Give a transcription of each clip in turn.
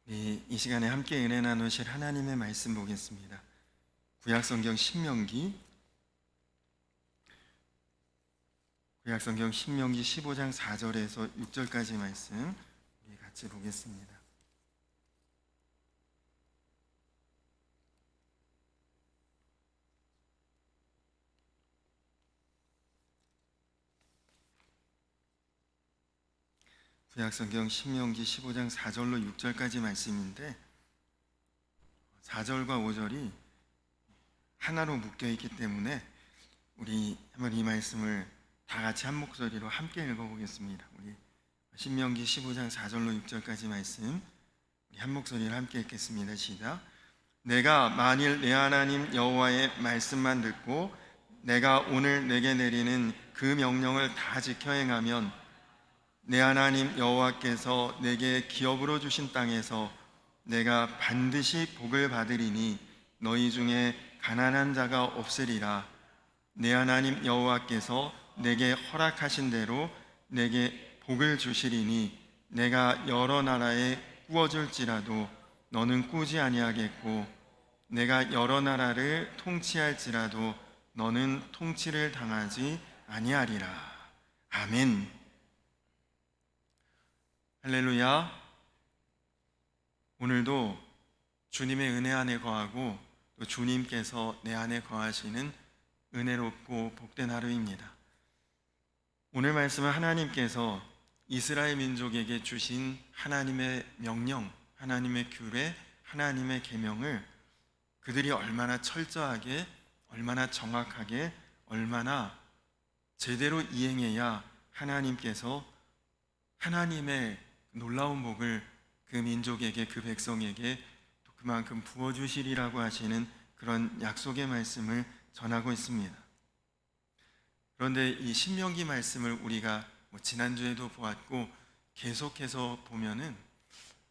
이 시간에 함께 은혜 나누실 하나님의 말씀 보겠습니다. 구약성경 신명기 15장 4절에서 6절까지 말씀 우리 같이 보겠습니다. 구약성경 신명기 15장 4절로 6절까지 말씀인데 4절과 5절이 하나로 묶여 있기 때문에 우리 한번 이 말씀을 다 같이 한 목소리로 함께 읽어보겠습니다. 우리 신명기 15장 4절로 6절까지 말씀 우리 한 목소리로 함께 읽겠습니다. 시작. 내가 만일 내 하나님 여호와의 말씀만 듣고 내가 오늘 내게 내리는 그 명령을 다 지켜 행하면 내 하나님 여호와께서 내게 기업으로 주신 땅에서 내가 반드시 복을 받으리니 너희 중에 가난한 자가 없으리라. 내 하나님 여호와께서 내게 허락하신 대로 내게 복을 주시리니 내가 여러 나라에 꾸어줄지라도 너는 꾸지 아니하겠고 내가 여러 나라를 통치할지라도 너는 통치를 당하지 아니하리라. 아멘. 할렐루야. 오늘도 주님의 은혜 안에 거하고 또 주님께서 내 안에 거하시는 은혜롭고 복된 하루입니다. 오늘 말씀은 하나님께서 이스라엘 민족에게 주신 하나님의 명령, 하나님의 규례, 하나님의 계명을 그들이 얼마나 철저하게, 얼마나 정확하게, 얼마나 제대로 이행해야 하나님께서 하나님의 놀라운 복을 그 민족에게, 그 백성에게 또 그만큼 부어주시리라고 하시는 그런 약속의 말씀을 전하고 있습니다. 그런데 이 신명기 말씀을 우리가 지난주에도 보았고 계속해서 보면은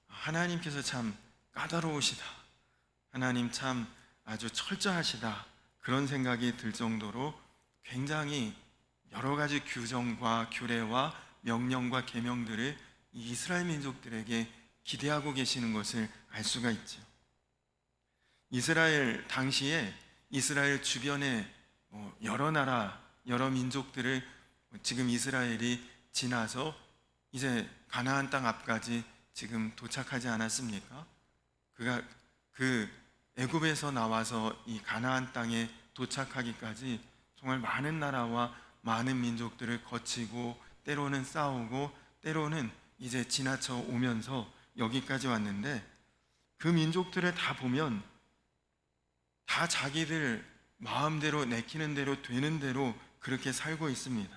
하나님께서 참 까다로우시다, 하나님 참 아주 철저하시다, 그런 생각이 들 정도로 굉장히 여러 가지 규정과 규례와 명령과 계명들을 이 이스라엘 민족들에게 기대하고 계시는 것을 알 수가 있죠. 이스라엘 당시에 이스라엘 주변에 여러 나라, 여러 민족들을 지금 이스라엘이 지나서 이제 가나안 땅 앞까지 지금 도착하지 않았습니까? 그 애굽에서 나와서 이 가나안 땅에 도착하기까지 정말 많은 나라와 많은 민족들을 거치고 때로는 싸우고 때로는 이제 지나쳐 오면서 여기까지 왔는데 그 민족들을 다 보면 다 자기들 마음대로 내키는 대로 되는 대로 그렇게 살고 있습니다.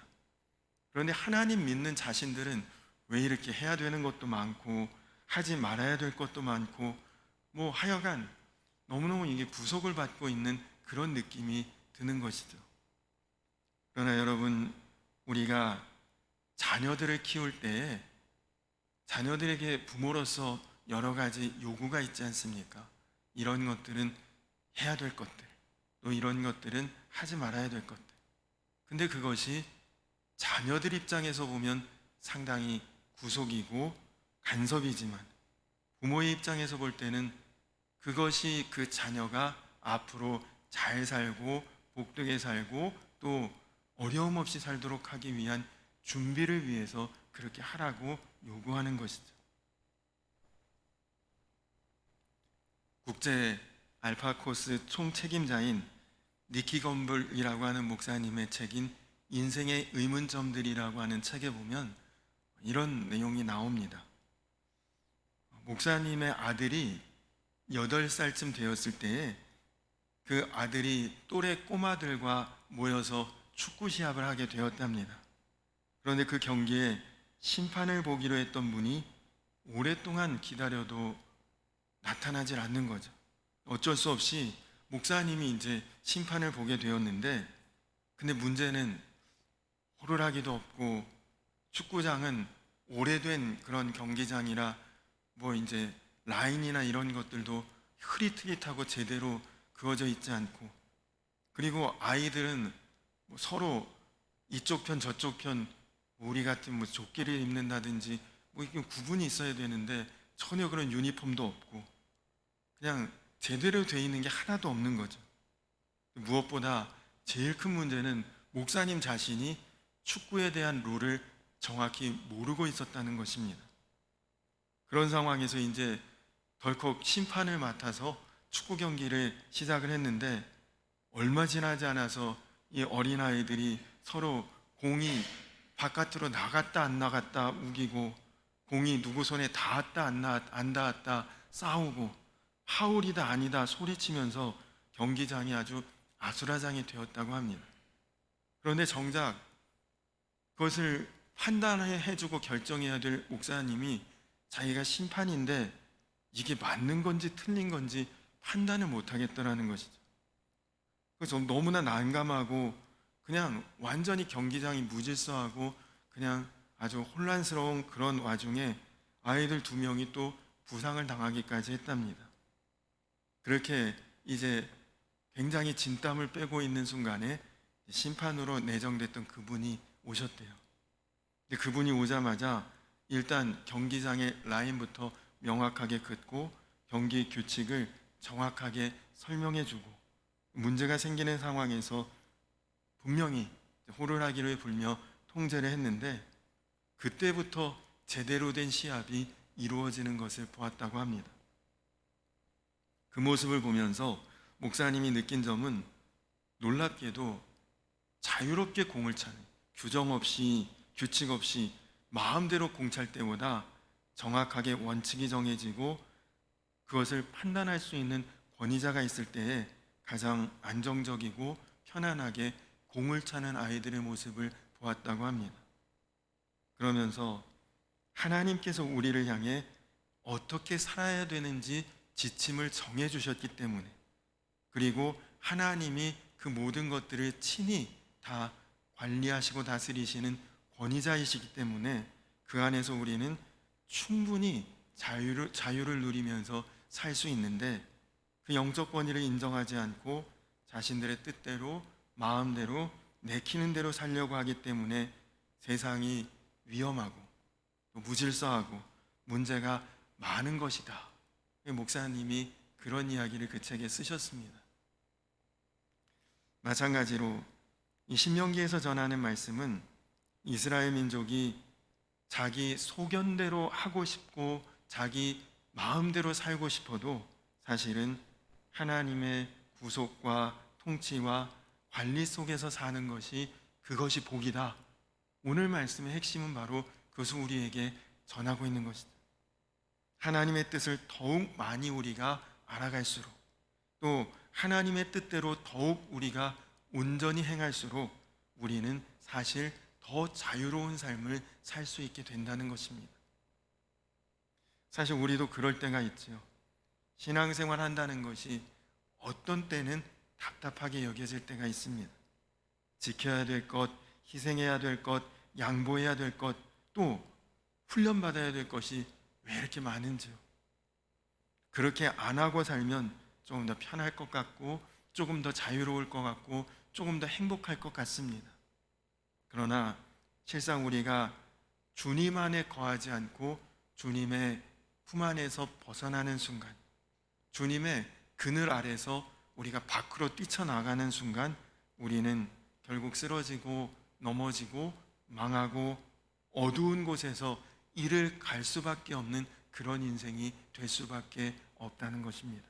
그런데 하나님 믿는 자신들은 왜 이렇게 해야 되는 것도 많고 하지 말아야 될 것도 많고 하여간 너무너무 이게 구속을 받고 있는 그런 느낌이 드는 것이죠. 그러나 여러분, 우리가 자녀들을 키울 때에 자녀들에게 부모로서 여러 가지 요구가 있지 않습니까? 이런 것들은 해야 될 것들, 또 이런 것들은 하지 말아야 될 것들. 근데 그것이 자녀들 입장에서 보면 상당히 구속이고 간섭이지만 부모의 입장에서 볼 때는 그것이 그 자녀가 앞으로 잘 살고 복되게 살고 또 어려움 없이 살도록 하기 위한 준비를 위해서 그렇게 하라고 요구하는 것이죠. 국제 알파코스 총책임자인 니키 건블이라고 하는 목사님의 책인 인생의 의문점들이라고 하는 책에 보면 이런 내용이 나옵니다. 목사님의 아들이 8살쯤 되었을 때에 그 아들이 또래 꼬마들과 모여서 축구 시합을 하게 되었답니다. 그런데 그 경기에 심판을 보기로 했던 분이 오랫동안 기다려도 나타나질 않는 거죠. 어쩔 수 없이 목사님이 이제 심판을 보게 되었는데, 근데 문제는 호루라기도 없고 축구장은 오래된 그런 경기장이라 이제 라인이나 이런 것들도 흐릿흐릿하고 제대로 그어져 있지 않고, 그리고 아이들은 서로 이쪽 편 저쪽 편 우리 같은 조끼를 입는다든지 이게 구분이 있어야 되는데 전혀 그런 유니폼도 없고 그냥 제대로 돼 있는 게 하나도 없는 거죠. 무엇보다 제일 큰 문제는 목사님 자신이 축구에 대한 룰을 정확히 모르고 있었다는 것입니다. 그런 상황에서 이제 덜컥 심판을 맡아서 축구 경기를 시작을 했는데 얼마 지나지 않아서 이 어린아이들이 서로 공이 바깥으로 나갔다 안 나갔다 우기고 공이 누구 손에 닿았다 안 닿았다 싸우고 파울이다 아니다 소리치면서 경기장이 아주 아수라장이 되었다고 합니다. 그런데 정작 그것을 판단해주고 결정해야 될 목사님이 자기가 심판인데 이게 맞는 건지 틀린 건지 판단을 못하겠더라는 것이죠. 그래서 너무나 난감하고 그냥 완전히 경기장이 무질서하고 그냥 아주 혼란스러운 그런 와중에 아이들 2명이 또 부상을 당하기까지 했답니다. 그렇게 이제 굉장히 진땀을 빼고 있는 순간에 심판으로 내정됐던 그분이 오셨대요. 근데 그분이 오자마자 일단 경기장의 라인부터 명확하게 긋고 경기 규칙을 정확하게 설명해주고 문제가 생기는 상황에서 분명히 호루라기를 불며 통제를 했는데 그때부터 제대로 된 시합이 이루어지는 것을 보았다고 합니다. 그 모습을 보면서 목사님이 느낀 점은 놀랍게도 자유롭게 공을 차는 규정 없이 규칙 없이 마음대로 공 찰 때보다 정확하게 원칙이 정해지고 그것을 판단할 수 있는 권위자가 있을 때에 가장 안정적이고 편안하게 공을 차는 아이들의 모습을 보았다고 합니다. 그러면서 하나님께서 우리를 향해 어떻게 살아야 되는지 지침을 정해 주셨기 때문에 그리고 하나님이 그 모든 것들을 친히 다 관리하시고 다스리시는 권위자이시기 때문에 그 안에서 우리는 충분히 자유를 누리면서 살 수 있는데 그 영적 권위를 인정하지 않고 자신들의 뜻대로 마음대로 내키는 대로 살려고 하기 때문에 세상이 위험하고 또 무질서하고 문제가 많은 것이다. 목사님이 그런 이야기를 그 책에 쓰셨습니다. 마찬가지로 이 신명기에서 전하는 말씀은 이스라엘 민족이 자기 소견대로 하고 싶고 자기 마음대로 살고 싶어도 사실은 하나님의 구속과 통치와 관리 속에서 사는 것이 그것이 복이다. 오늘 말씀의 핵심은 바로 그것을 우리에게 전하고 있는 것이다. 하나님의 뜻을 더욱 많이 우리가 알아갈수록 또 하나님의 뜻대로 더욱 우리가 온전히 행할수록 우리는 사실 더 자유로운 삶을 살 수 있게 된다는 것입니다. 사실 우리도 그럴 때가 있죠. 신앙생활 한다는 것이 어떤 때는 답답하게 여겨질 때가 있습니다. 지켜야 될 것, 희생해야 될 것, 양보해야 될 것, 또 훈련받아야 될 것이 왜 이렇게 많은지요. 그렇게 안 하고 살면 조금 더 편할 것 같고 조금 더 자유로울 것 같고 조금 더 행복할 것 같습니다. 그러나 실상 우리가 주님 안에 거하지 않고 주님의 품 안에서 벗어나는 순간, 주님의 그늘 아래서 우리가 밖으로 뛰쳐나가는 순간 우리는 결국 쓰러지고 넘어지고 망하고 어두운 곳에서 이를 갈 수밖에 없는 그런 인생이 될 수밖에 없다는 것입니다.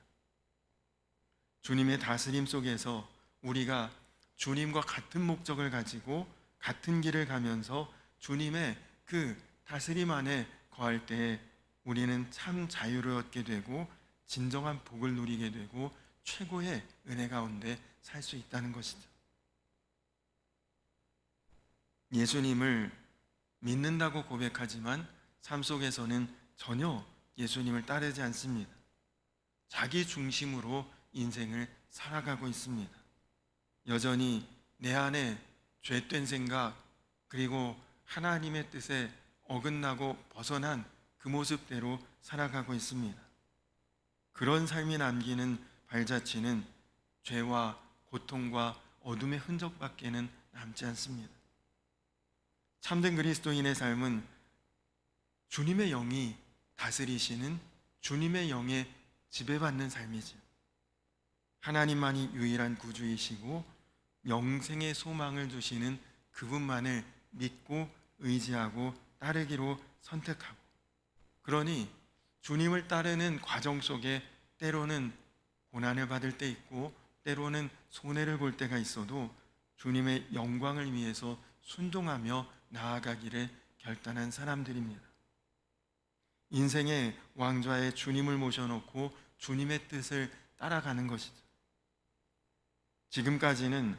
주님의 다스림 속에서 우리가 주님과 같은 목적을 가지고 같은 길을 가면서 주님의 그 다스림 안에 거할 때 우리는 참 자유를 얻게 되고 진정한 복을 누리게 되고 최고의 은혜 가운데 살 수 있다는 것이죠. 예수님을 믿는다고 고백하지만 삶 속에서는 전혀 예수님을 따르지 않습니다. 자기 중심으로 인생을 살아가고 있습니다. 여전히 내 안에 죄된 생각 그리고 하나님의 뜻에 어긋나고 벗어난 그 모습대로 살아가고 있습니다. 그런 삶이 남기는 발자취는 죄와 고통과 어둠의 흔적밖에는 남지 않습니다. 참된 그리스도인의 삶은 주님의 영이 다스리시는 주님의 영에 지배받는 삶이지요. 하나님만이 유일한 구주이시고 영생의 소망을 주시는 그분만을 믿고 의지하고 따르기로 선택하고, 그러니 주님을 따르는 과정 속에 때로는 고난을 받을 때 있고 때로는 손해를 볼 때가 있어도 주님의 영광을 위해서 순종하며 나아가기를 결단한 사람들입니다. 인생의 왕좌에 주님을 모셔놓고 주님의 뜻을 따라가는 것이죠. 지금까지는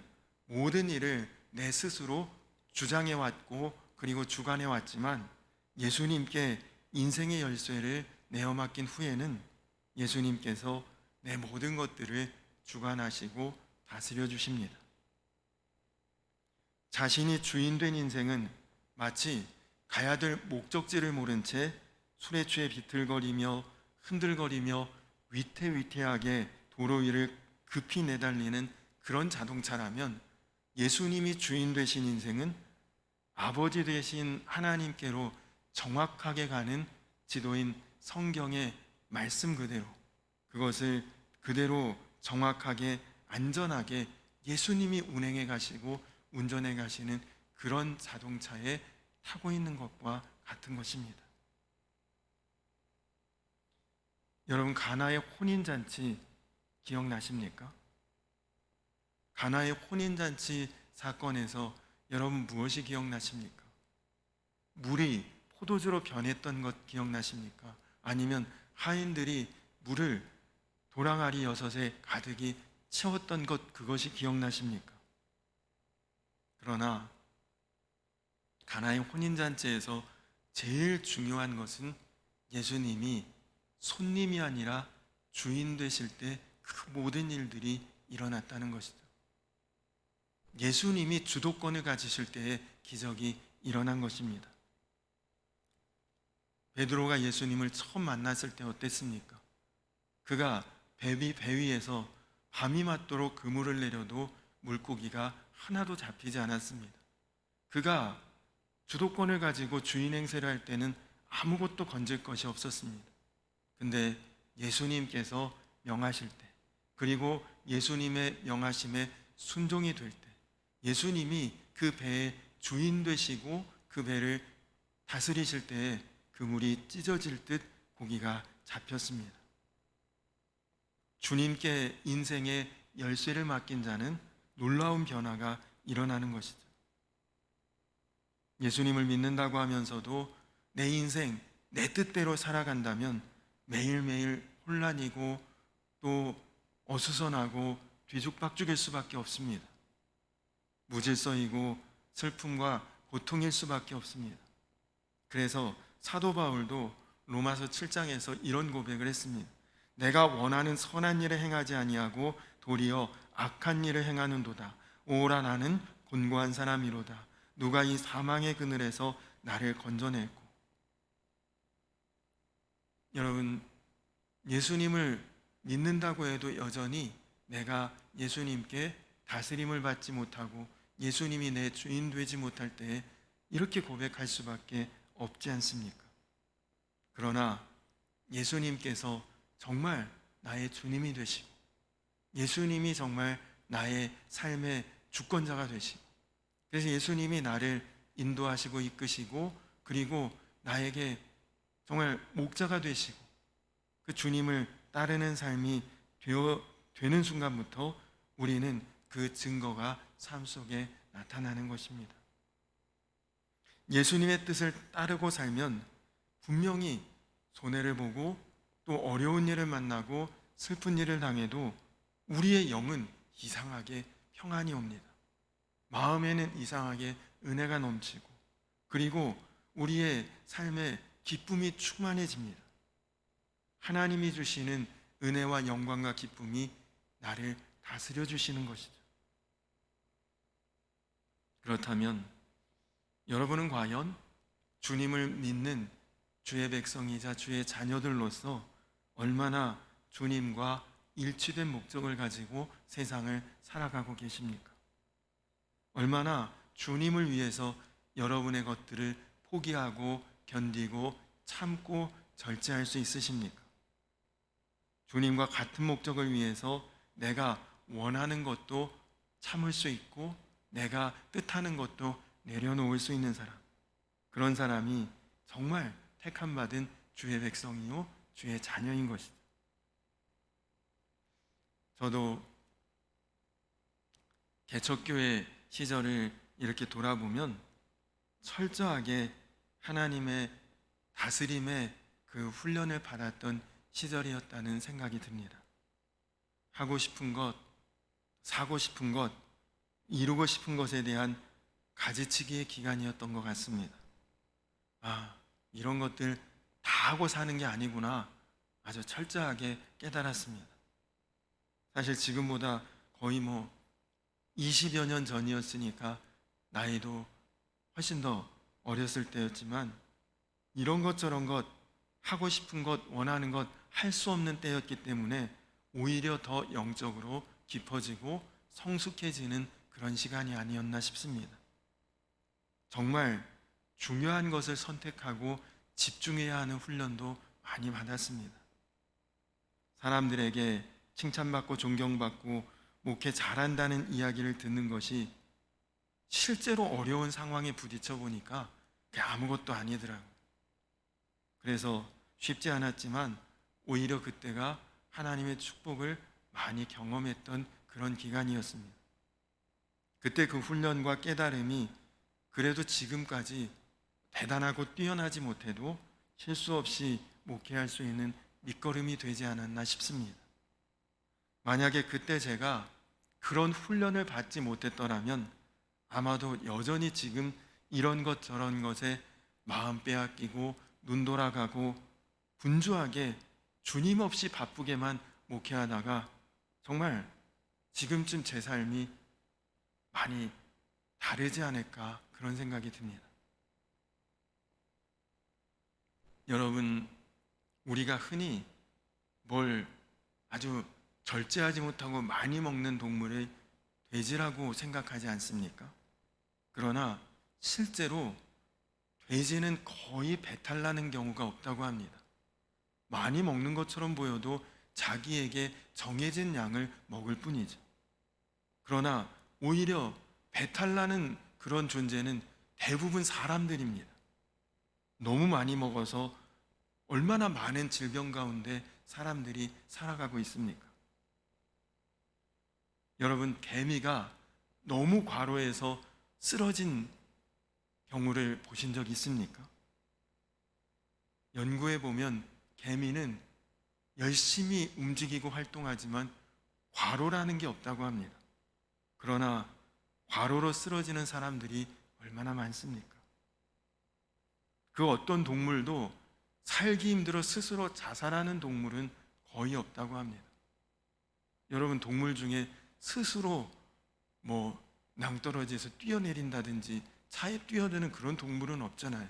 모든 일을 내 스스로 주장해 왔고 그리고 주관해 왔지만, 예수님께 인생의 열쇠를 내어 맡긴 후에는 예수님께서 내 모든 것들을 주관하시고 다스려 주십니다. 자신이 주인 된 인생은 마치 가야 될 목적지를 모른 채 술에 취해 비틀거리며 흔들거리며 위태위태하게 도로 위를 급히 내달리는 그런 자동차라면, 예수님이 주인 되신 인생은 아버지 되신 하나님께로 정확하게 가는 지도인 성경의 말씀 그대로, 그것을 그대로 정확하게 안전하게 예수님이 운행해 가시고 운전해 가시는 그런 자동차에 타고 있는 것과 같은 것입니다. 여러분, 가나의 혼인잔치 기억나십니까? 가나의 혼인잔치 사건에서 여러분 무엇이 기억나십니까? 물이 포도주로 변했던 것 기억나십니까? 아니면 하인들이 물을 도랑아리 6에 가득히 채웠던 것, 그것이 기억나십니까? 그러나 가나의 혼인잔치에서 제일 중요한 것은 예수님이 손님이 아니라 주인 되실 때 그 모든 일들이 일어났다는 것이죠. 예수님이 주도권을 가지실 때의 기적이 일어난 것입니다. 베드로가 예수님을 처음 만났을 때 어땠습니까? 그가 배 위에서 밤이 맞도록 그물을 내려도 물고기가 하나도 잡히지 않았습니다. 그가 주도권을 가지고 주인 행세를 할 때는 아무것도 건질 것이 없었습니다. 근데 예수님께서 명하실 때, 그리고 예수님의 명하심에 순종이 될 때, 예수님이 그 배의 주인 되시고 그 배를 다스리실 때에 그물이 찢어질 듯 고기가 잡혔습니다. 주님께 인생의 열쇠를 맡긴 자는 놀라운 변화가 일어나는 것이죠. 예수님을 믿는다고 하면서도 내 인생 내 뜻대로 살아간다면 매일매일 혼란이고 또 어수선하고 뒤죽박죽일 수밖에 없습니다. 무질서이고 슬픔과 고통일 수밖에 없습니다. 그래서 사도 바울도 로마서 7장에서 이런 고백을 했습니다. 내가 원하는 선한 일을 행하지 아니하고 도리어 악한 일을 행하는도다. 오라, 나는 곤고한 사람이로다. 누가 이 사망의 그늘에서 나를 건져낼꼬. 여러분, 예수님을 믿는다고 해도 여전히 내가 예수님께 다스림을 받지 못하고 예수님이 내 주인 되지 못할 때에 이렇게 고백할 수밖에 없지 않습니까? 그러나 예수님께서 정말 나의 주님이 되시고 예수님이 정말 나의 삶의 주권자가 되시고, 그래서 예수님이 나를 인도하시고 이끄시고 그리고 나에게 정말 목자가 되시고 그 주님을 따르는 삶이 되는 순간부터 우리는 그 증거가 삶 속에 나타나는 것입니다. 예수님의 뜻을 따르고 살면 분명히 손해를 보고 또 어려운 일을 만나고 슬픈 일을 당해도 우리의 영은 이상하게 평안이 옵니다. 마음에는 이상하게 은혜가 넘치고 그리고 우리의 삶에 기쁨이 충만해집니다. 하나님이 주시는 은혜와 영광과 기쁨이 나를 다스려 주시는 것이죠. 그렇다면 여러분은 과연 주님을 믿는 주의 백성이자 주의 자녀들로서 얼마나 주님과 일치된 목적을 가지고 세상을 살아가고 계십니까? 얼마나 주님을 위해서 여러분의 것들을 포기하고 견디고 참고 절제할 수 있으십니까? 주님과 같은 목적을 위해서 내가 원하는 것도 참을 수 있고 내가 뜻하는 것도 내려놓을 수 있는 사람, 그런 사람이 정말 택함 받은 주의 백성이요 주의 자녀인 것이죠. 저도 개척교회 시절을 이렇게 돌아보면 철저하게 하나님의 다스림의 그 훈련을 받았던 시절이었다는 생각이 듭니다. 하고 싶은 것, 사고 싶은 것, 이루고 싶은 것에 대한 가지치기의 기간이었던 것 같습니다. 이런 것들 다 하고 사는 게 아니구나, 아주 철저하게 깨달았습니다. 사실 지금보다 거의 20여 년 전이었으니까 나이도 훨씬 더 어렸을 때였지만, 이런 것 저런 것 하고 싶은 것 원하는 것 할 수 없는 때였기 때문에 오히려 더 영적으로 깊어지고 성숙해지는 그런 시간이 아니었나 싶습니다. 정말 중요한 것을 선택하고 집중해야 하는 훈련도 많이 받았습니다. 사람들에게 칭찬받고 존경받고 목회 잘한다는 이야기를 듣는 것이 실제로 어려운 상황에 부딪혀 보니까 그게 아무것도 아니더라고요. 그래서 쉽지 않았지만 오히려 그때가 하나님의 축복을 많이 경험했던 그런 기간이었습니다. 그때 그 훈련과 깨달음이 그래도 지금까지 대단하고 뛰어나지 못해도 실수 없이 목회할 수 있는 밑거름이 되지 않았나 싶습니다. 만약에 그때 제가 그런 훈련을 받지 못했더라면 아마도 여전히 지금 이런 것 저런 것에 마음 빼앗기고 눈 돌아가고 분주하게 주님 없이 바쁘게만 목회하다가 정말 지금쯤 제 삶이 많이 다르지 않을까, 그런 생각이 듭니다. 여러분, 우리가 흔히 뭘 아주 절제하지 못하고 많이 먹는 동물을 돼지라고 생각하지 않습니까? 그러나 실제로 돼지는 거의 배탈 나는 경우가 없다고 합니다. 많이 먹는 것처럼 보여도 자기에게 정해진 양을 먹을 뿐이죠. 그러나 오히려 배탈 나는 그런 존재는 대부분 사람들입니다. 너무 많이 먹어서 얼마나 많은 질병 가운데 사람들이 살아가고 있습니까? 여러분, 개미가 너무 과로해서 쓰러진 경우를 보신 적 있습니까? 연구해 보면 개미는 열심히 움직이고 활동하지만 과로라는 게 없다고 합니다. 그러나 과로로 쓰러지는 사람들이 얼마나 많습니까? 그 어떤 동물도 살기 힘들어 스스로 자살하는 동물은 거의 없다고 합니다. 여러분, 동물 중에 스스로 낭떠러지에서 뛰어내린다든지 차에 뛰어드는 그런 동물은 없잖아요.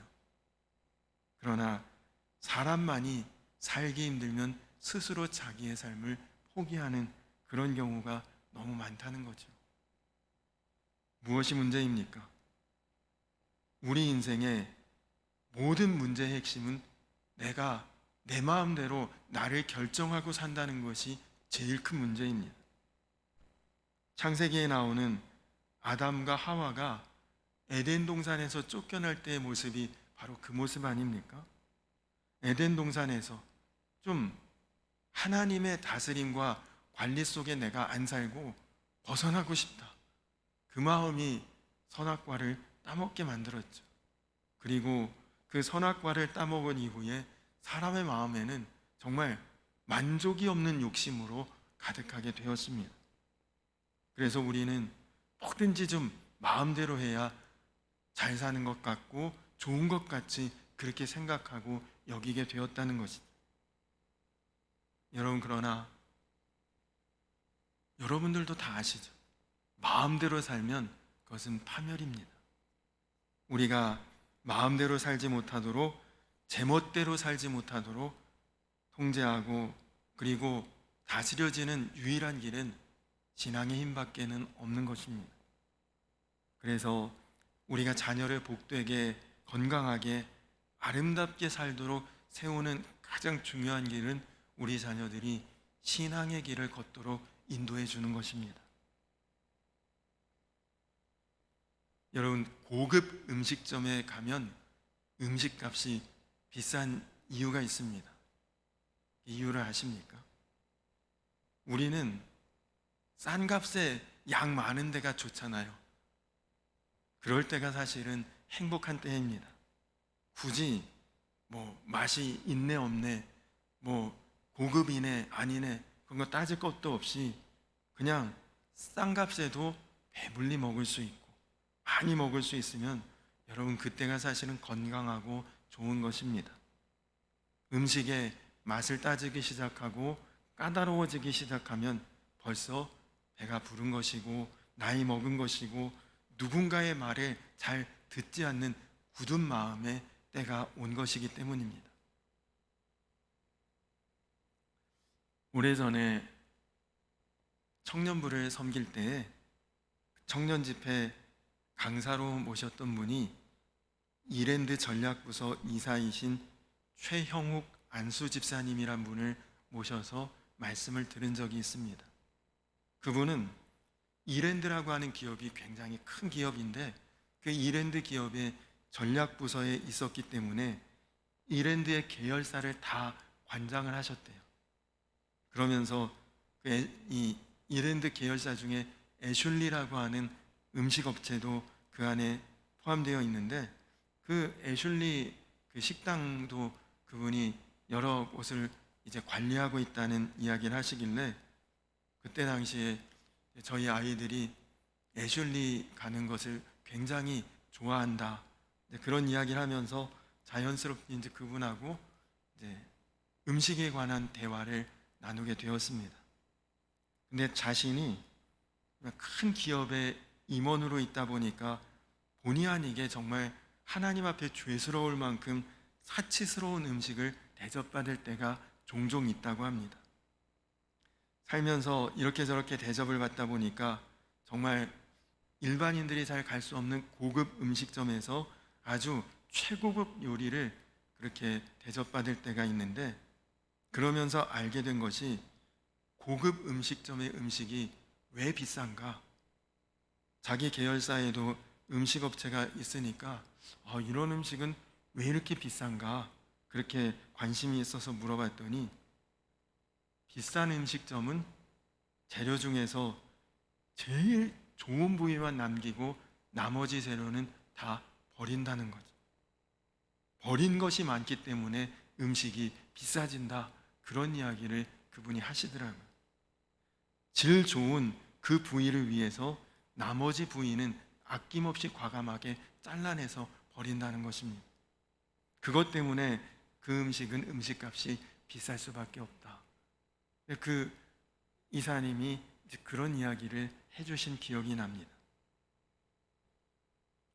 그러나 사람만이 살기 힘들면 스스로 자기의 삶을 포기하는 그런 경우가 너무 많다는 거죠. 무엇이 문제입니까? 우리 인생의 모든 문제의 핵심은 내가 내 마음대로 나를 결정하고 산다는 것이 제일 큰 문제입니다. 창세기에 나오는 아담과 하와가 에덴 동산에서 쫓겨날 때의 모습이 바로 그 모습 아닙니까? 에덴 동산에서 좀 하나님의 다스림과 관리 속에 내가 안 살고 벗어나고 싶다, 그 마음이 선악과를 따먹게 만들었죠. 그리고 그 선악과를 따먹은 이후에 사람의 마음에는 정말 만족이 없는 욕심으로 가득하게 되었습니다. 그래서 우리는 뭐든지 좀 마음대로 해야 잘 사는 것 같고 좋은 것 같이 그렇게 생각하고 여기게 되었다는 것이죠. 여러분, 그러나 여러분들도 다 아시죠? 마음대로 살면 그것은 파멸입니다. 우리가 마음대로 살지 못하도록, 제멋대로 살지 못하도록 통제하고 그리고 다스려지는 유일한 길은 신앙의 힘밖에는 없는 것입니다. 그래서 우리가 자녀를 복되게 건강하게 아름답게 살도록 세우는 가장 중요한 길은 우리 자녀들이 신앙의 길을 걷도록 인도해 주는 것입니다. 여러분, 고급 음식점에 가면 음식값이 비싼 이유가 있습니다. 이유를 아십니까? 우리는 싼 값에 양 많은 데가 좋잖아요. 그럴 때가 사실은 행복한 때입니다. 굳이 맛이 있네 없네, 고급이네 아니네, 그런 거 따질 것도 없이 그냥 싼 값에도 배불리 먹을 수 있고 많이 먹을 수 있으면 여러분, 그때가 사실은 건강하고 좋은 것입니다. 음식의 맛을 따지기 시작하고 까다로워지기 시작하면 벌써 배가 부른 것이고 나이 먹은 것이고 누군가의 말에 잘 듣지 않는 굳은 마음의 때가 온 것이기 때문입니다. 오래전에 청년부를 섬길 때에 청년 집회 강사로 모셨던 분이 이랜드 전략부서 이사이신 최형욱 안수 집사님이란 분을 모셔서 말씀을 들은 적이 있습니다. 그분은 이랜드라고 하는 기업이 굉장히 큰 기업인데 그 이랜드 기업의 전략부서에 있었기 때문에 이랜드의 계열사를 다 관장을 하셨대요. 그러면서 이 이랜드 계열사 중에 애슐리라고 하는 음식업체도 그 안에 포함되어 있는데 그 애슐리 그 식당도 그분이 여러 곳을 이제 관리하고 있다는 이야기를 하시길래 그때 당시에 저희 아이들이 애슐리 가는 것을 굉장히 좋아한다, 그런 이야기를 하면서 자연스럽게 이제 그분하고 이제 음식에 관한 대화를 나누게 되었습니다. 근데 자신이 큰 기업의 임원으로 있다 보니까 본의 아니게 정말 하나님 앞에 죄스러울 만큼 사치스러운 음식을 대접받을 때가 종종 있다고 합니다. 살면서 이렇게 저렇게 대접을 받다 보니까 정말 일반인들이 잘 갈 수 없는 고급 음식점에서 아주 최고급 요리를 그렇게 대접받을 때가 있는데, 그러면서 알게 된 것이 고급 음식점의 음식이 왜 비싼가? 자기 계열사에도 음식업체가 있으니까 이런 음식은 왜 이렇게 비싼가? 그렇게 관심이 있어서 물어봤더니 비싼 음식점은 재료 중에서 제일 좋은 부위만 남기고 나머지 재료는 다 버린다는 거죠. 버린 것이 많기 때문에 음식이 비싸진다, 그런 이야기를 그분이 하시더라고요. 질 좋은 그 부위를 위해서 나머지 부위는 아낌없이 과감하게 잘라내서 버린다는 것입니다. 그것 때문에 그 음식은 음식값이 비쌀 수밖에 없다. 그 이사님이 그런 이야기를 해주신 기억이 납니다.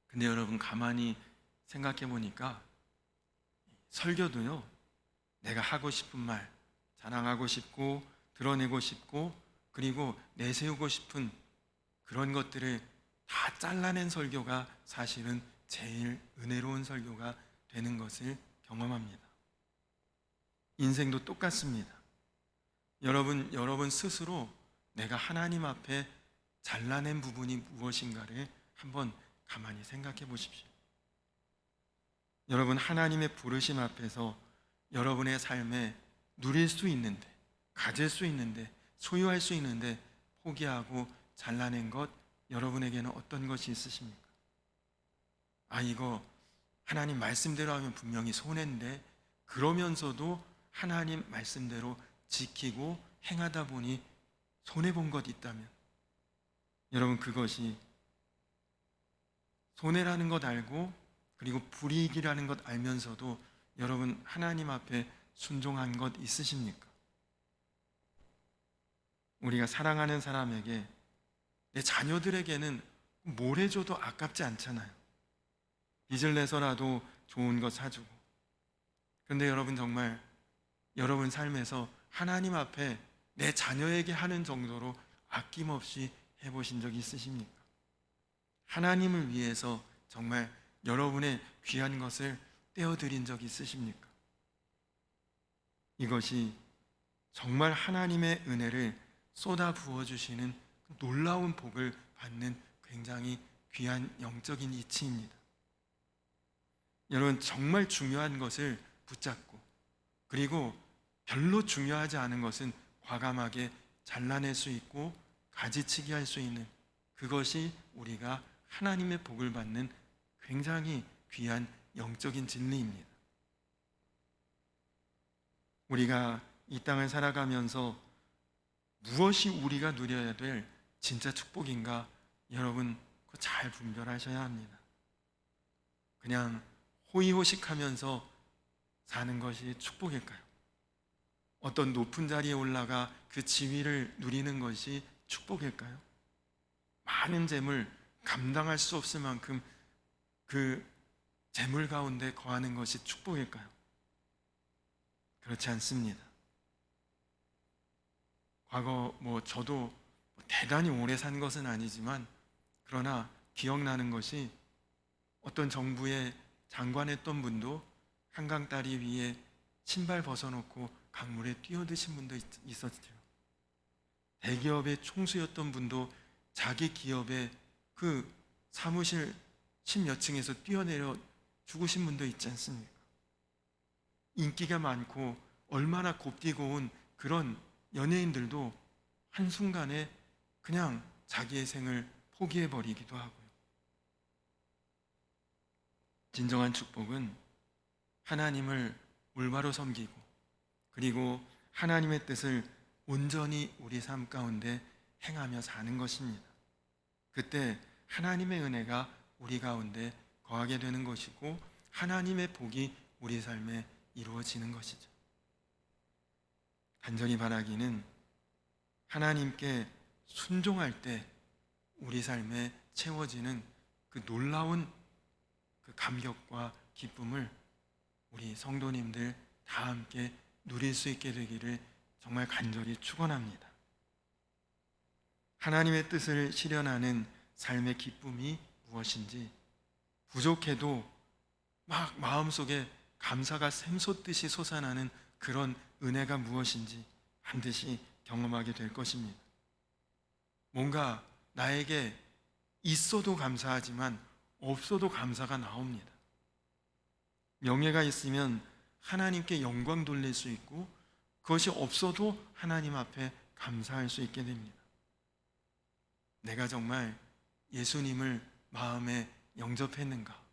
근데 여러분, 가만히 생각해 보니까 설교도요, 내가 하고 싶은 말, 자랑하고 싶고 드러내고 싶고 그리고 내세우고 싶은 그런 것들을 다 잘라낸 설교가 사실은 제일 은혜로운 설교가 되는 것을 경험합니다. 인생도 똑같습니다. 여러분 스스로 내가 하나님 앞에 잘라낸 부분이 무엇인가를 한번 가만히 생각해 보십시오. 여러분, 하나님의 부르심 앞에서 여러분의 삶에 누릴 수 있는데, 가질 수 있는데, 소유할 수 있는데 포기하고 잘라낸 것, 여러분에게는 어떤 것이 있으십니까? 이거 하나님 말씀대로 하면 분명히 손해인데, 그러면서도 하나님 말씀대로 지키고 행하다 보니 손해본 것 있다면, 여러분, 그것이 손해라는 것 알고 그리고 불이익이라는 것 알면서도 여러분 하나님 앞에 순종한 것 있으십니까? 우리가 사랑하는 사람에게, 내 자녀들에게는 뭘 해줘도 아깝지 않잖아요. 빚을 내서라도 좋은 거 사주고. 그런데 여러분, 정말 여러분 삶에서 하나님 앞에 내 자녀에게 하는 정도로 아낌없이 해보신 적이 있으십니까? 하나님을 위해서 정말 여러분의 귀한 것을 떼어드린 적이 있으십니까? 이것이 정말 하나님의 은혜를 쏟아 부어주시는 놀라운 복을 받는 굉장히 귀한 영적인 이치입니다. 여러분, 정말 중요한 것을 붙잡고, 그리고 별로 중요하지 않은 것은 과감하게 잘라낼 수 있고 가지치기 할 수 있는, 그것이 우리가 하나님의 복을 받는 굉장히 귀한 영적인 진리입니다. 우리가 이 땅을 살아가면서 무엇이 우리가 누려야 될 진짜 축복인가, 여러분 그거 잘 분별하셔야 합니다. 그냥 호의호식하면서 사는 것이 축복일까요? 어떤 높은 자리에 올라가 그 지위를 누리는 것이 축복일까요? 많은 재물, 감당할 수 없을 만큼 그 재물 가운데 거하는 것이 축복일까요? 그렇지 않습니다. 과거 저도 대단히 오래 산 것은 아니지만, 그러나 기억나는 것이 어떤 정부의 장관했던 분도 한강 다리 위에 신발 벗어놓고 강물에 뛰어드신 분도 있었죠. 대기업의 총수였던 분도 자기 기업의 그 사무실 10몇 층에서 뛰어내려 죽으신 분도 있지 않습니까? 인기가 많고 얼마나 곱디고 온 그런 연예인들도 한순간에 그냥 자기의 생을 포기해버리기도 하고요. 진정한 축복은 하나님을 올바로 섬기고, 그리고 하나님의 뜻을 온전히 우리 삶 가운데 행하며 사는 것입니다. 그때 하나님의 은혜가 우리 가운데 거하게 되는 것이고, 하나님의 복이 우리 삶에 이루어지는 것이죠. 간절히 바라기는 하나님께 순종할 때 우리 삶에 채워지는 그 놀라운 그 감격과 기쁨을 우리 성도님들 다 함께 누릴 수 있게 되기를 정말 간절히 축원합니다. 하나님의 뜻을 실현하는 삶의 기쁨이 무엇인지, 부족해도 막 마음속에 감사가 샘솟듯이 솟아나는 그런 은혜가 무엇인지 반드시 경험하게 될 것입니다. 뭔가 나에게 있어도 감사하지만 없어도 감사가 나옵니다. 명예가 있으면 하나님께 영광 돌릴 수 있고, 그것이 없어도 하나님 앞에 감사할 수 있게 됩니다. 내가 정말 예수님을 마음에 영접했는가?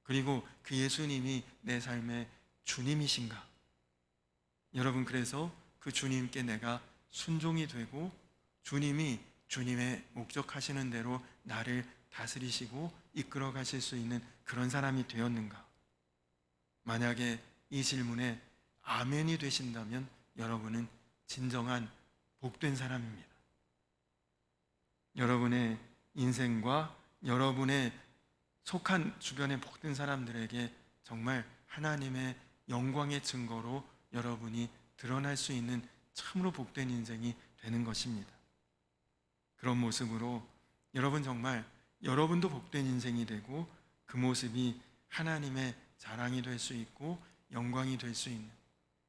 그리고 그 예수님이 내 삶의 주님이신가? 여러분, 그래서 그 주님께 내가 순종이 되고, 주님이 주님의 목적하시는 대로 나를 다스리시고 이끌어 가실 수 있는 그런 사람이 되었는가? 만약에 이 질문에 아멘이 되신다면 여러분은 진정한 복된 사람입니다. 여러분의 인생과 여러분의 속한 주변의 복된 사람들에게 정말 하나님의 영광의 증거로 여러분이 드러날 수 있는 참으로 복된 인생이 되는 것입니다. 그런 모습으로 여러분 정말 여러분도 복된 인생이 되고, 그 모습이 하나님의 자랑이 될 수 있고 영광이 될 수 있는,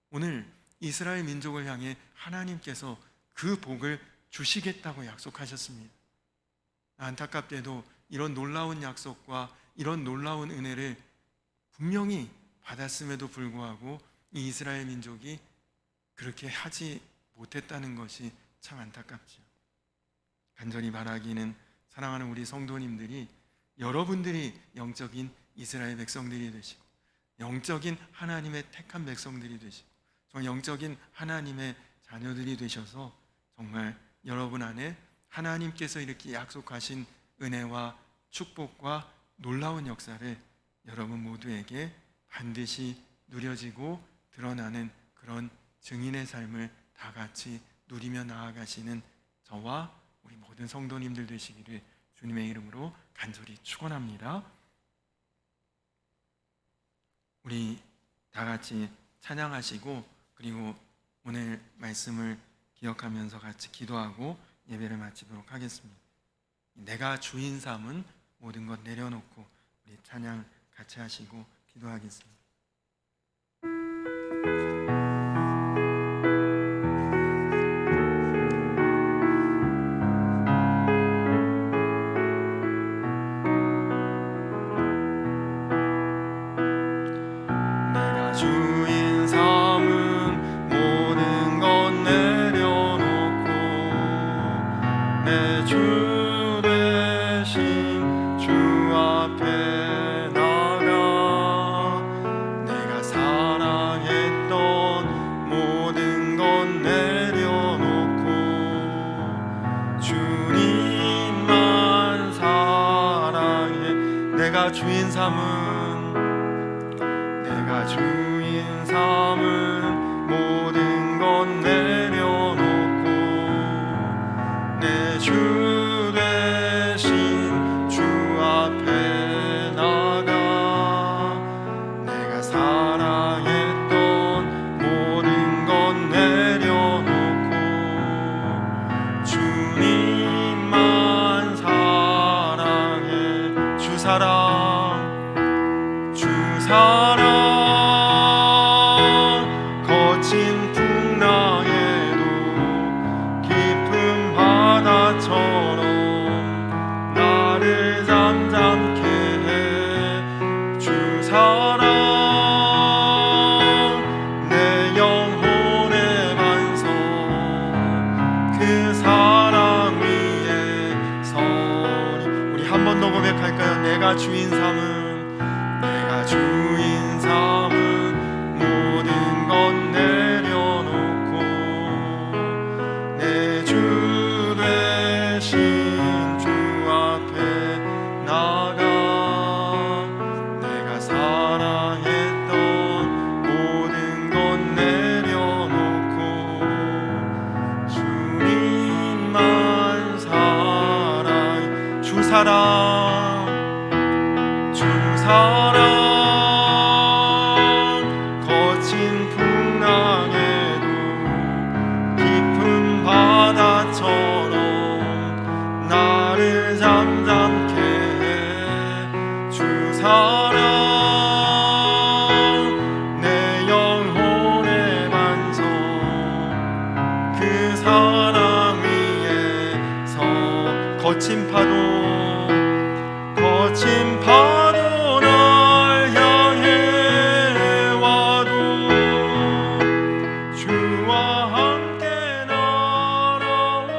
오늘 이스라엘 민족을 향해 하나님께서 그 복을 주시겠다고 약속하셨습니다. 안타깝게도 이런 놀라운 약속과 이런 놀라운 은혜를 분명히 받았음에도 불구하고 이 이스라엘 민족이 그렇게 하지 못했다는 것이 참 안타깝죠. 간절히 바라기는 사랑하는 우리 성도님들이, 여러분들이 영적인 이스라엘 백성들이 되시고, 영적인 하나님의 택한 백성들이 되시고, 정말 영적인 하나님의 자녀들이 되셔서 정말 여러분 안에 하나님께서 이렇게 약속하신 은혜와 축복과 놀라운 역사를 여러분 모두에게 반드시 누려지고 드러나는 그런 증인의 삶을 다 같이 누리며 나아가시는 저와 우리 모든 성도님들 되시기를 주님의 이름으로 간절히 축원합니다. 우리 다 같이 찬양하시고, 그리고 오늘 말씀을 기억하면서 같이 기도하고 예배를 마치도록 하겠습니다. 내가 주인 삼은 모든 것 내려놓고 우리 찬양 같이 하시고 기도하겠습니다. 주인 삼은 내가 주인 삼은 모든 것 내려놓고 내 주 되신 주 앞에 나가 내가 사랑했던 모든 것 내려놓고 주님만 사랑해. 주 사랑, 주 사랑 거친 풍랑에도 깊은 바다처럼 나를 잠잠케 해. 주 사랑 내 영혼의 반석 그 사랑 위에 서리. 우리 한 번 더 고백할까요? 내가 주인 삼은 내가 주인 삼은 모든 것 내려놓고 내 주 되신 주 앞에 나가 내가 사랑했던 모든 것 내려놓고 주님만 사랑. 주 사랑, 주 사랑 거친 풍랑에도 깊은 바다처럼 나를 잠잠케 해. 주 사랑 내 영혼의 반석 그 사랑 위에서 거친 파도 거친 파도 날 향해 와도 주와 함께 날아오르리.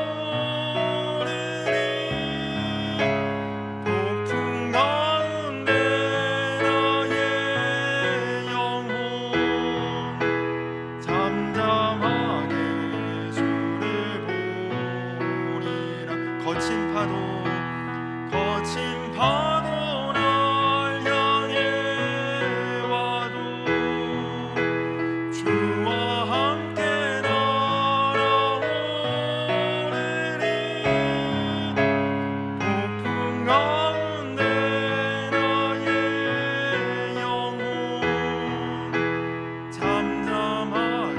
폭풍 가운데 나의 영혼 잠잠하게 주를 보리라. 거친 파도 거친 파도 날 향해 와도 주와 함께 날아오르리. 폭풍 가운데 나의 영혼 잠잠하게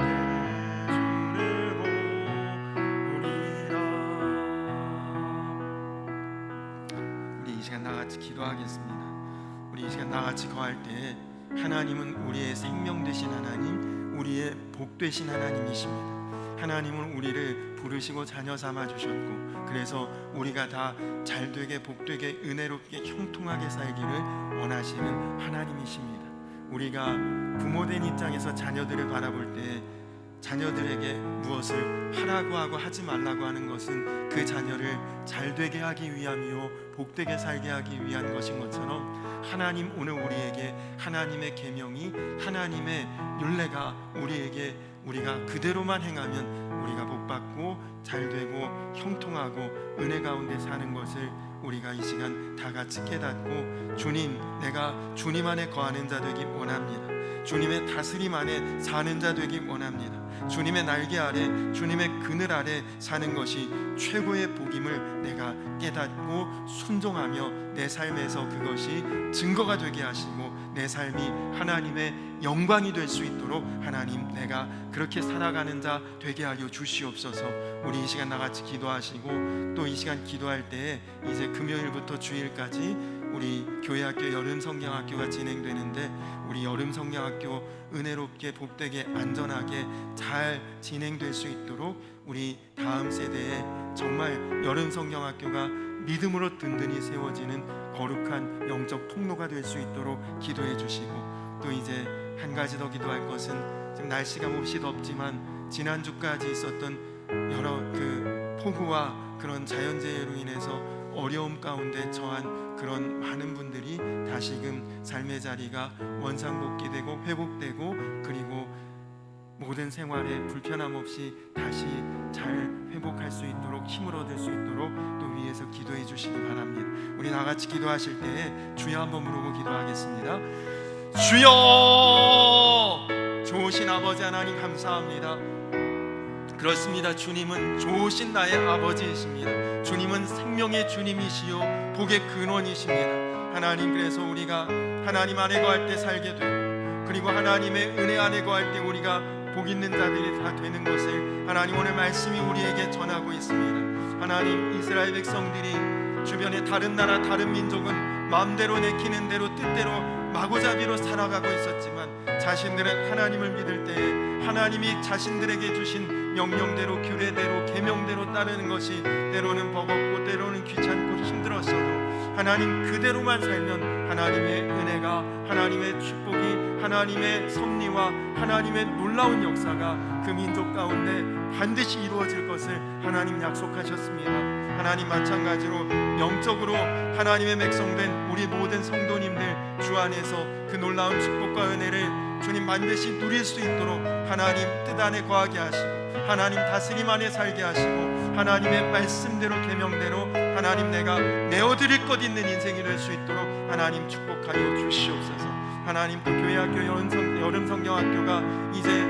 주를 보리라. 우리 이 시간 나같이 기도하겠습니다. 우리 이 시간 나같이 거할 때 하나님은 우리의 생명 되신 하나님, 우리의 복 되신 하나님이십니다. 하나님은 우리를 부르시고 자녀 삼아 주셨고 그래서 우리가 다 잘되게 복되게 은혜롭게 형통하게 살기를 원하시는 하나님이십니다. 우리가 부모된 입장에서 자녀들을 바라볼 때 자녀들에게 무엇을 하라고 하고 하지 말라고 하는 것은 그 자녀를 잘되게 하기 위함이요 복되게 살게 하기 위한 것인 것처럼 하나님 오늘 우리에게 하나님의 계명이 하나님의 율례가 우리에게 우리가 그대로만 행하면 우리가 복받고 잘되고 형통하고 은혜 가운데 사는 것을 우리가 이 시간 다 같이 깨닫고 주님, 내가 주님 안에 거하는 자 되기 원합니다. 주님의 다스림 안에 사는 자 되기 원합니다. 주님의 날개 아래 주님의 그늘 아래 사는 것이 최고의 복임을 내가 깨닫고 순종하며 내 삶에서 그것이 증거가 되게 하시고 내 삶이 하나님의 영광이 될 수 있도록 하나님 내가 그렇게 살아가는 자 되게 하여 주시옵소서. 우리 이 시간 나같이 기도하시고 또 이 시간 기도할 때에 이제 금요일부터 주일까지 우리 교회학교 여름성경학교가 진행되는데 우리 여름성경학교 은혜롭게 복되게 안전하게 잘 진행될 수 있도록 우리 다음 세대에 정말 여름성경학교가 믿음으로 든든히 세워지는 거룩한 영적 통로가 될 수 있도록 기도해 주시고 또 이제 한 가지 더 기도할 것은 지금 날씨가 몹시 덥지만 지난주까지 있었던 여러 그 폭우와 그런 자연재해로 인해서 어려움 가운데 처한 그런 많은 분들이 다시금 삶의 자리가 원상복귀되고 회복되고 그리고 모든 생활에 불편함 없이 다시 잘 잘 회복할 수 있도록 힘을 얻을 수 있도록 또 위에서 기도해 주시기 바랍니다. 우리 다 같이 기도하실 때에 주여 한번 부르고 기도하겠습니다. 주여! 좋으신 아버지 하나님 감사합니다. 그렇습니다. 주님은 좋으신 나의 아버지이십니다. 주님은 생명의 주님이시요 복의 근원이십니다. 하나님, 그래서 우리가 하나님 안에 거할 때 살게 되고, 그리고 하나님의 은혜 안에 거할 때 우리가 복 있는 자들이 다 되는 것을 하나님 오늘 말씀이 우리에게 전하고 있습니다. 하나님, 이스라엘 백성들이 주변의 다른 나라 다른 민족은 마음대로 내키는 대로 뜻대로 마구잡이로 살아가고 있었지만, 자신들은 하나님을 믿을 때에 하나님이 자신들에게 주신 명령대로 규례대로 계명대로 따르는 것이 때로는 버겁고 때로는 귀찮고 힘들었어도 하나님 그대로만 살면 하나님의 은혜가, 하나님의 축복이, 하나님의 섭리와 하나님의 놀라운 역사가 그 민족 가운데 반드시 이루어질 것을 하나님 약속하셨습니다. 하나님, 마찬가지로 영적으로 하나님의 백성된 우리 모든 성도님들 주 안에서 그 놀라운 축복과 은혜를 주님 반드시 누릴 수 있도록 하나님 뜻 안에 거하게 하시고, 하나님 다스림 안에 살게 하시고, 하나님의 말씀대로 계명대로 하나님 내가 내어드릴 것 있는 인생이 될 수 있도록 하나님 축복하여 주시옵소서. 하나님, 또 교회학교 여름 성경학교가 이제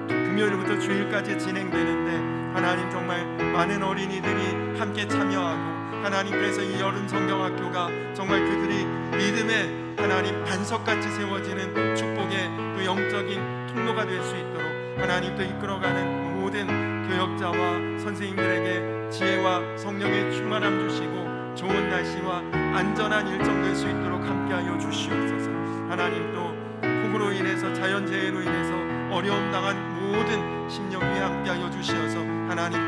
금요일부터 주일까지 진행되는데 하나님 정말 많은 어린이들이 함께 참여하고, 하나님 그래서 이 여름 성경학교가 정말 그들이 믿음의 하나님 반석같이 세워지는 축복의 또 영적인 통로가 될 수 있도록 하나님 또 이끌어가는 모든 교역자와 선생님들에게 지혜와 성령의 충만함 주시고 좋은 날씨와 안전한 일정 될 수 있도록 함께하여 주시옵소서. 하나님, 또 폭우로 인해서 자연재해로 인해서 어려움 당한 모든 심령 위에 함께하여 주시어서 하나님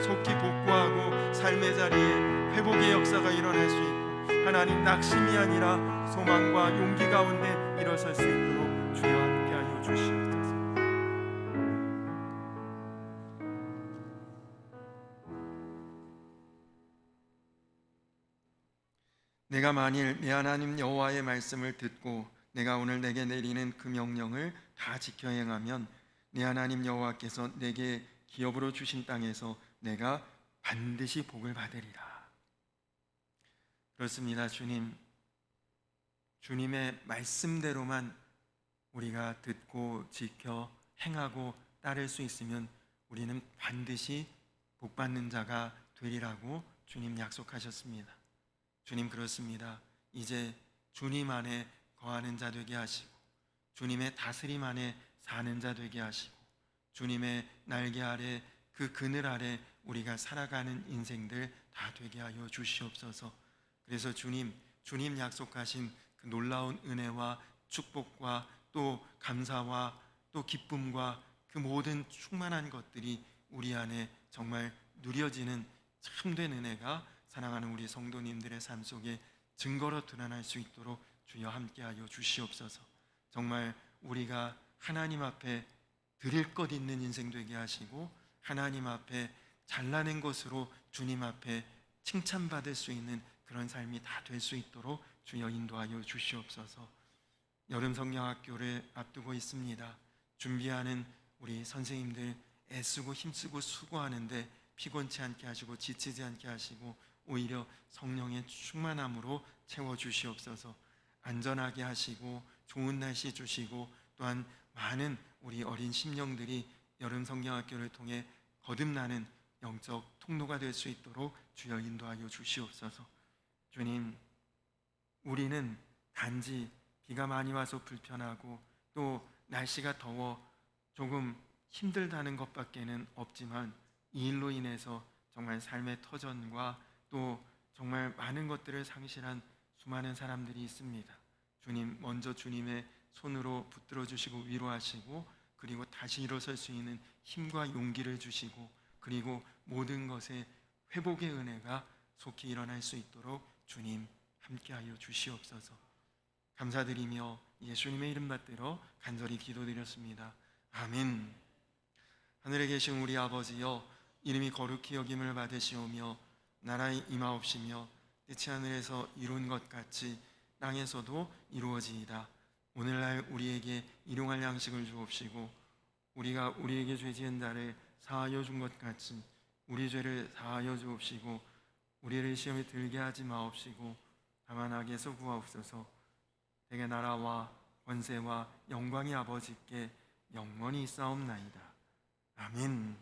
속히 복구하고 삶의 자리에 회복의 역사가 일어날 수 있고, 하나님 낙심이 아니라 소망과 용기 가운데 일어설 수 있도록 주여 함께하여 주시옵소서. 내가 만일 내 하나님 여호와의 말씀을 듣고 내가 오늘 내게 내리는 그 명령을 다 지켜 행하면 내 하나님 여호와께서 내게 기업으로 주신 땅에서 내가 반드시 복을 받으리라. 그렇습니다. 주님의 말씀대로만 우리가 듣고 지켜 행하고 따를 수 있으면 우리는 반드시 복받는 자가 되리라고 주님 약속하셨습니다. 주님, 그렇습니다. 이제 주님 안에 거하는 자 되게 하시고, 주님의 다스림 안에 사는 자 되게 하시고, 주님의 날개 아래 그 그늘 아래 우리가 살아가는 인생들 다 되게 하여 주시옵소서. 그래서 주님 약속하신 그 놀라운 은혜와 축복과 또 감사와 또 기쁨과 그 모든 충만한 것들이 우리 안에 정말 누려지는 참된 은혜가 사랑하는 우리 성도님들의 삶 속에 증거로 드러날 수 있도록 주여 함께하여 주시옵소서. 정말 우리가 하나님 앞에 드릴 것 있는 인생 되게 하시고, 하나님 앞에 잘나는 것으로 주님 앞에 칭찬받을 수 있는 그런 삶이 다 될 수 있도록 주여 인도하여 주시옵소서. 여름 성경학교를 앞두고 있습니다. 준비하는 우리 선생님들 애쓰고 힘쓰고 수고하는데 피곤치 않게 하시고 지치지 않게 하시고 오히려 성령의 충만함으로 채워주시옵소서. 안전하게 하시고 좋은 날씨 주시고, 또한 많은 우리 어린 심령들이 여름 성경학교를 통해 거듭나는 영적 통로가 될 수 있도록 주여 인도하여 주시옵소서. 주님, 우리는 단지 비가 많이 와서 불편하고 또 날씨가 더워 조금 힘들다는 것밖에는 없지만, 이 일로 인해서 정말 삶의 터전과 또 정말 많은 것들을 상실한 수많은 사람들이 있습니다. 주님, 먼저 주님의 손으로 붙들어 주시고 위로하시고, 그리고 다시 일어설 수 있는 힘과 용기를 주시고, 그리고 모든 것에 회복의 은혜가 속히 일어날 수 있도록 주님 함께하여 주시옵소서. 감사드리며 예수님의 이름 받들어 간절히 기도드렸습니다. 아멘. 하늘에 계신 우리 아버지여, 이름이 거룩히 여김을 받으시오며 나라의 임하옵시며 뜻이 하늘에서 이룬 것 같이 땅에서도 이루어지이다. 오늘날 우리에게 일용할 양식을 주옵시고, 우리가 우리에게 죄 지은 자를 사하여 준 것 같이 우리 죄를 사하여 주옵시고 우리를 시험에 들게 하지 마옵시고 다만 악에서 구하옵소서. 대개 나라와 권세와 영광이 아버지께 영원히 있사옵나이다. 아멘.